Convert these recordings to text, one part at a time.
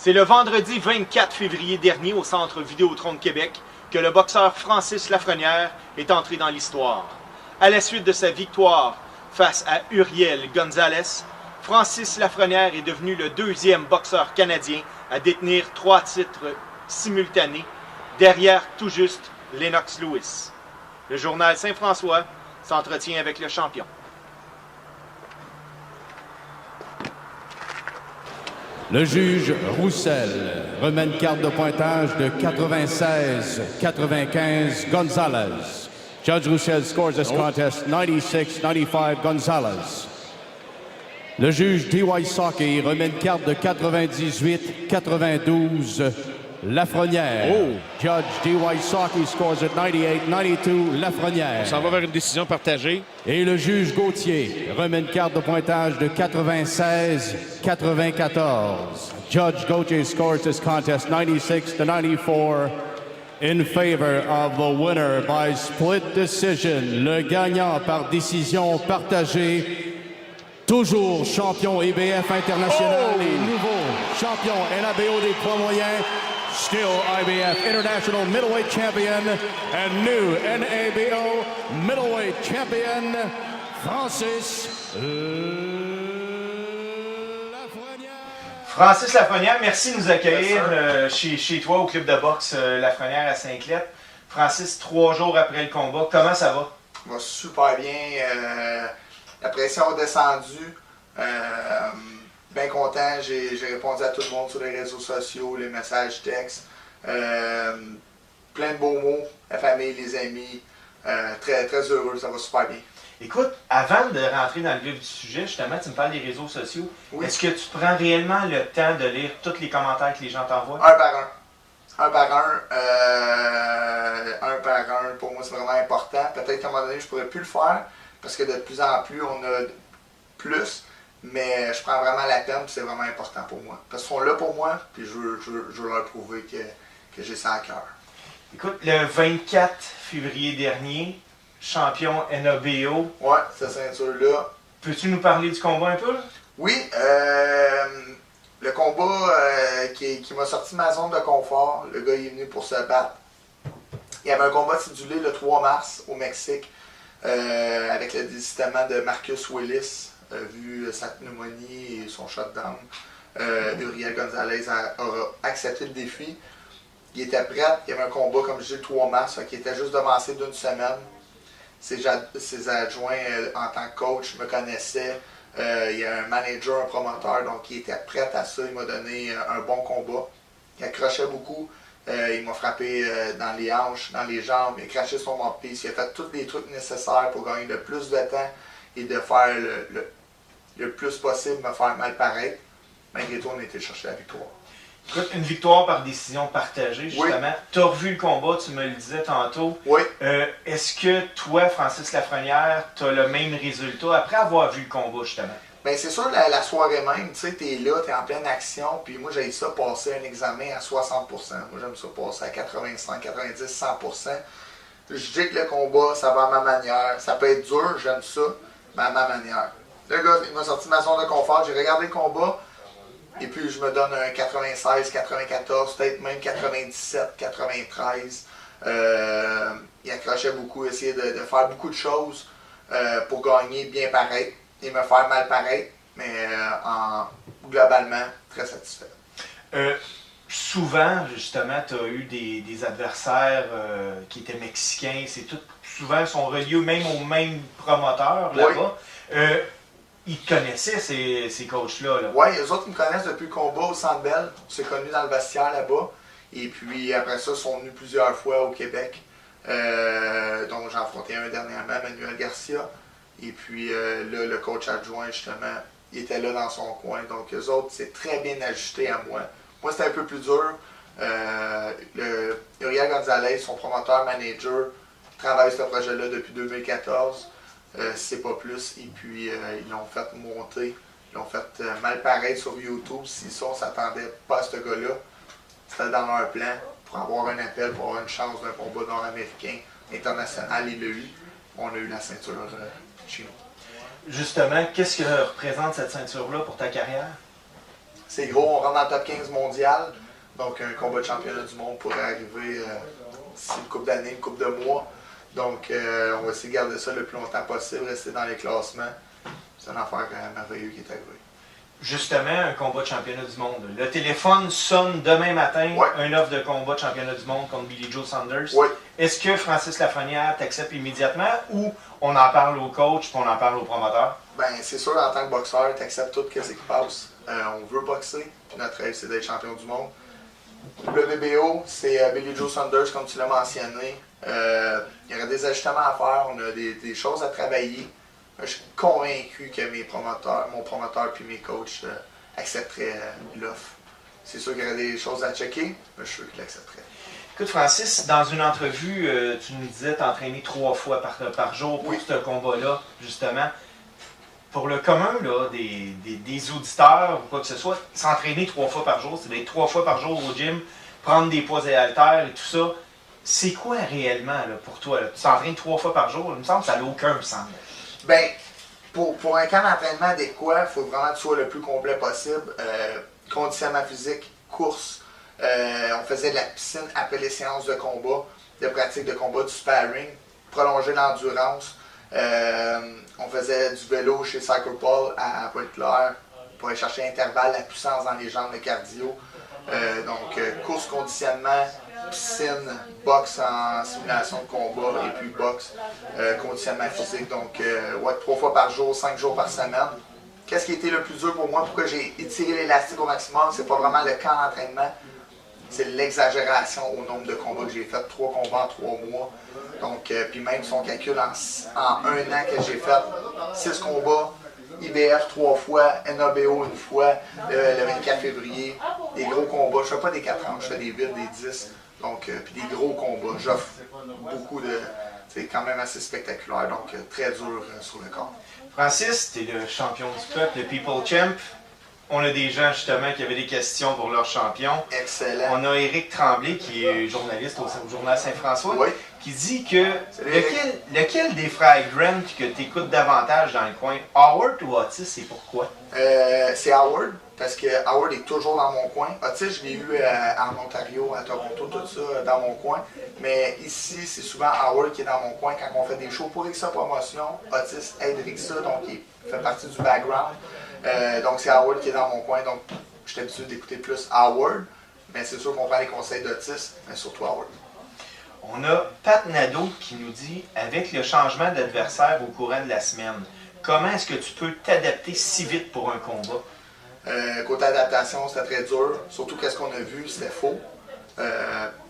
C'est le vendredi 24 février dernier au Centre Vidéotron de Québec que le boxeur Francis Lafrenière est entré dans l'histoire. À la suite de sa victoire face à Uriel Gonzalez, Francis Lafrenière est devenu le deuxième boxeur canadien à détenir 3 titres simultanés, derrière tout juste Lennox Lewis. Le journal Saint-François s'entretient avec le champion. Le juge Roussel remet une carte de pointage de 96-95 Gonzalez. Judge Roussel scores this contest 96-95 Gonzalez. Le juge D.Y. Saki remet une carte de 98-92 Lafrenière. Judge D.Y. Saki scores it 98-92 Lafrenière. On s'en va vers une décision partagée. Et le juge Gauthier remet une carte de pointage de 96-94. Judge Gauthier scores this contest 96-94 in favor of the winner by split decision. Le gagnant par décision partagée. Toujours champion IBF international et nouveau champion NABO des poids moyens. Still IBF International Middleweight Champion and new NABO Middleweight Champion, Francis Lafrenière. Francis Lafrenière, merci de nous accueillir chez toi au club de boxe Lafrenière à Saint-Clet. Francis, 3 jours après le combat, comment ça va? Ça va super bien. La pression a descendu. Bien content. J'ai répondu à tout le monde sur les réseaux sociaux, les messages textes. Plein de beaux mots. La famille, les amis. Très, très heureux. Ça va super bien. Écoute, avant de rentrer dans le vif du sujet, justement, tu me parles des réseaux sociaux. Oui. Est-ce que tu prends réellement le temps de lire tous les commentaires que les gens t'envoient? Un par un. Un par un. Un par un. Pour moi, c'est vraiment important. Peut-être qu'à un moment donné, je ne pourrais plus le faire parce que de plus en plus, on a plus. Mais je prends vraiment la peine, c'est vraiment important pour moi. Parce qu'ils sont là pour moi, puis je veux leur prouver que j'ai ça à cœur. Écoute, le 24 février dernier, champion NABO. Ouais, cette ceinture-là. Peux-tu nous parler du combat un peu? Là? Oui, le combat qui m'a sorti de ma zone de confort, le gars il est venu pour se battre. Il y avait un combat cédulé le 3 mars au Mexique avec le désistement de Marcus Willis. Vu sa pneumonie et son shutdown, Uriel Gonzalez aura accepté le défi. Il était prêt, il y avait un combat, comme je dis, le 3 mars, qui était juste devancé d'une semaine. Ses adjoints en tant que coach me connaissaient. Il y a un manager, un promoteur, donc il était prêt à ça. Il m'a donné un bon combat. Il accrochait beaucoup. Il m'a frappé dans les hanches, dans les jambes. Il a craché son mouthpiece. Il a fait tous les trucs nécessaires pour gagner le plus de temps et de faire le plus possible, me faire mal paraître. Malgré tout, on a été chercher la victoire. Écoute, une victoire par décision partagée, justement. Oui. Tu as revu le combat, tu me le disais tantôt. Oui. Est-ce que toi, Francis Lafrenière, tu as le même résultat après avoir vu le combat, justement? Bien, c'est sûr, la soirée même, tu sais, t'es là, t'es en pleine action, puis moi, j'ai ça passer un examen à 60%. Moi, j'aime ça passer à 85, 90, 100%. Je dis que le combat, ça va à ma manière. Ça peut être dur, j'aime ça, mais à ma manière. Le gars, il m'a sorti de ma zone de confort, j'ai regardé le combat, et puis je me donne un 96, 94, peut-être même 97, 93. Il accrochait beaucoup, essayait de faire beaucoup de choses pour gagner bien pareil et me faire mal pareil, mais globalement, très satisfait. Souvent, justement, tu as eu des adversaires qui étaient mexicains, souvent sont reliés même au même promoteur là-bas. Oui. Ils te connaissaient, ces coachs-là. Là. Oui, eux autres, ils me connaissent depuis le combat au Centre Bell. On s'est connus dans le vestiaire là-bas. Et puis après ça, ils sont venus plusieurs fois au Québec. Donc j'en affronté un dernièrement, Manuel Garcia. Et puis là, le coach adjoint, justement, il était là dans son coin. Donc eux autres, c'est très bien ajusté à moi. Moi, c'était un peu plus dur. Uriel Gonzalez, son promoteur, manager, travaille ce projet-là depuis 2014. C'est pas plus. Et puis, ils l'ont fait monter. Ils l'ont fait mal pareil sur YouTube. Si ça, on s'attendait pas à ce gars-là. C'était dans leur plan pour avoir un appel, pour avoir une chance d'un combat nord-américain international. Il l'a eu. On a eu la ceinture chez nous. Justement, qu'est-ce que représente cette ceinture-là pour ta carrière? c'est gros, on rentre dans le top 15 mondial. Donc un combat de championnat du monde pourrait arriver d'ici une couple d'années, une couple de mois. Donc on va essayer de garder ça le plus longtemps possible, rester dans les classements. C'est une affaire merveilleuse qui est arrivée. Justement, un combat de championnat du monde. Le téléphone sonne demain matin, un offre de combat de championnat du monde contre Billy Joe Saunders. Oui. Est-ce que Francis Lafrenière t'accepte immédiatement ou on en parle au coach et on en parle au promoteur? Ben, c'est sûr, en tant que boxeur, tu acceptes tout ce qui passe. On veut boxer, puis notre rêve, c'est d'être champion du monde. Le WBO, c'est Billy Joe Saunders, comme tu l'as mentionné. Il y aurait des ajustements à faire, on a des choses à travailler. Je suis convaincu que mon promoteur et mes coachs accepteraient l'offre. C'est sûr qu'il y aurait des choses à checker, mais je suis sûr qu'ils l'accepteraient. Écoute, Francis, dans une entrevue, tu nous disais t'entraîner 3 fois par jour pour ce combat-là, justement. Pour le commun là, des auditeurs ou quoi que ce soit, s'entraîner 3 fois par jour, c'est d'être 3 fois par jour au gym, prendre des poids et haltères et tout ça. C'est quoi réellement là, pour toi? Là? Tu t'entraînes 3 fois par jour, il me semble que ça n'a aucun sens. Ben, pour un camp d'entraînement adéquat, il faut vraiment que tu sois le plus complet possible. Conditionnement physique, course. On faisait de la piscine après les séances de combat, de pratique de combat, du sparring, prolonger l'endurance. On faisait du vélo chez Cyclepole à Pointe-Claire pour aller chercher l'intervalle, la puissance dans les jambes, le cardio. Course, conditionnement, piscine, boxe en simulation de combat et puis boxe, conditionnement physique. Donc, 3 fois par jour, 5 jours par semaine. Qu'est-ce qui a été le plus dur pour moi? Pourquoi j'ai étiré l'élastique au maximum? C'est pas vraiment le camp d'entraînement, c'est l'exagération au nombre de combats que j'ai fait. 3 combats en 3 mois. Donc, puis même si on calcule en 1 an que j'ai fait 6 combats, IBF 3 fois, NABO 1 fois, le 24 février, des gros combats. Je fais pas des 4 ans, je fais des 8, des 10. Donc, puis des gros combats. J'offre beaucoup de... C'est quand même assez spectaculaire, donc très dur sur le corps. Francis, tu es le champion du peuple, le People Champ. On a des gens justement qui avaient des questions pour leur champion. Excellent. On a Éric Tremblay qui est journaliste au Journal Saint-François, oui, qui dit que lequel des frères Grant que tu écoutes davantage dans le coin, Howard ou Otis, et pourquoi? C'est Howard, parce que Howard est toujours dans mon coin. Otis, je l'ai eu en Ontario, à Toronto, tout ça dans mon coin. Mais ici, c'est souvent Howard qui est dans mon coin. Quand on fait des shows pour Rixa Promotion, Otis aide Rixa, donc il fait partie du background. Donc c'est Howard qui est dans mon coin, donc je suis habitué d'écouter plus Howard, mais c'est sûr qu'on prend les conseils d'Otis, mais surtout Howard. On a Pat Nadeau qui nous dit, avec le changement d'adversaire au courant de la semaine, comment est-ce que tu peux t'adapter si vite pour un combat? Côté adaptation, c'était très dur, surtout qu'est-ce qu'on a vu, c'était faux.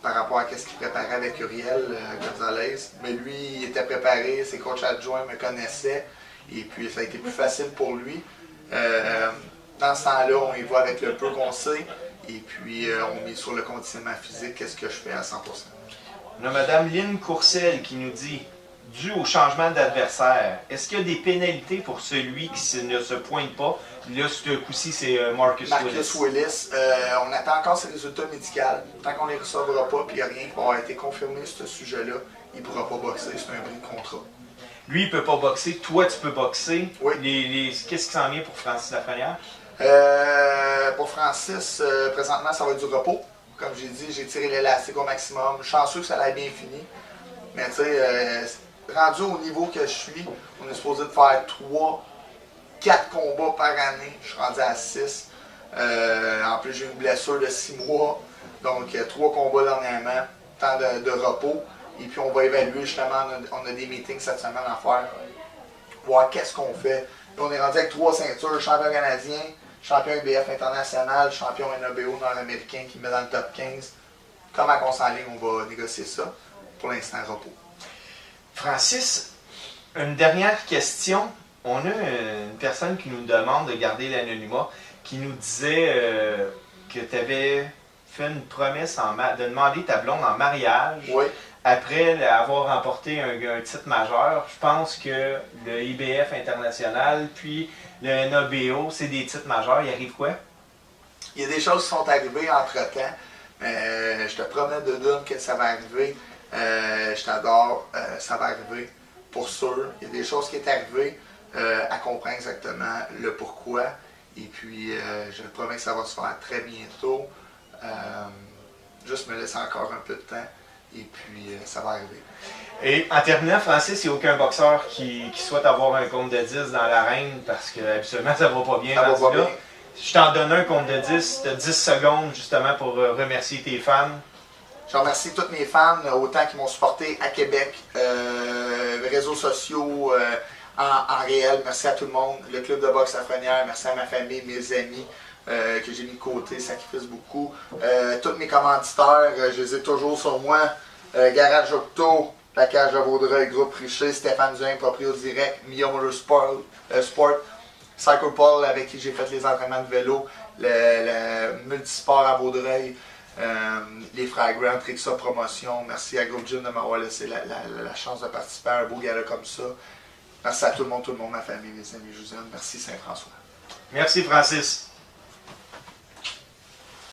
Par rapport à ce qu'il préparait avec Uriel Gonzalez, mais lui, il était préparé, ses coachs adjoints me connaissaient, et puis ça a été plus facile pour lui. Dans ce temps-là, on y va avec le peu qu'on sait, et puis on met sur le conditionnement physique, qu'est-ce que je fais à 100%. On a Mme Lynn Courcelle qui nous dit, dû au changement d'adversaire, est-ce qu'il y a des pénalités pour celui qui ne se pointe pas? Là, ce coup-ci, c'est Marcus Willis. On attend encore ses résultats médicaux. Tant qu'on ne les recevra pas, puis il n'y a rien qui va été confirmé sur ce sujet-là, il ne pourra pas boxer, c'est un bris de contrat. Lui, il ne peut pas boxer. Toi, tu peux boxer. Oui. Qu'est-ce qui s'en vient pour Francis Lafrenière? Pour Francis, présentement, ça va être du repos. Comme j'ai dit, j'ai tiré l'élastique au maximum. Chanceux que ça l'ait bien fini. Mais tu sais, rendu au niveau que je suis, on est supposé de faire 4 combats par année. Je suis rendu à 6. En plus, j'ai une blessure de 6 mois. Donc, 3 combats dernièrement. Temps de repos. Et puis, on va évaluer justement, on a des meetings cette semaine à faire. Voir qu'est-ce qu'on fait. Puis, on est rendu avec 3 ceintures, champion canadien, champion IBF international, champion NABO nord-américain qui me met dans le top 15. Comment on s'enligne, on va négocier ça. Pour l'instant, repos. Francis, une dernière question. On a une personne qui nous demande de garder l'anonymat, qui nous disait que tu avais fait une promesse de demander ta blonde en mariage. Oui. Après avoir remporté un titre majeur. Je pense que le IBF international, puis le NABO, c'est des titres majeurs. Il arrive quoi? Il y a des choses qui sont arrivées entre-temps. Je te promets de Dune que ça va arriver. Je t'adore, ça va arriver pour sûr. Il y a des choses qui sont arrivées à comprendre exactement le pourquoi. Et puis, je promets que ça va se faire très bientôt. Juste me laisser encore un peu de temps. Et puis, ça va arriver. Et en terminant, Francis, il n'y a aucun boxeur qui souhaite avoir un compte de 10 dans l'arène parce que habituellement ça va pas bien. Ça va pas bien. Je t'en donne un compte de 10, tu as 10 secondes justement pour remercier tes fans. Je remercie tous mes fans, autant qui m'ont supporté à Québec, réseaux sociaux, en réel. Merci à tout le monde. Le club de boxe Lafrenière, merci à ma famille, mes amis que j'ai mis de côté, sacrifice beaucoup. Tous mes commanditaires, je les ai toujours sur moi. Garage Octo, La Cage à Vaudreuil, Groupe Richer, Stéphane Duhaime, Proprio Direct, Mia Motorsport, Psycho Paul avec qui j'ai fait les entraînements de vélo, le Multisport à Vaudreuil, les Frères Grant, Trixa Promotion. Merci à Groupe Gym de m'avoir laissé la chance de participer à un beau gala comme ça. Merci à tout le monde, ma famille, mes amis, je vous aime. Merci Saint-François. Merci Francis.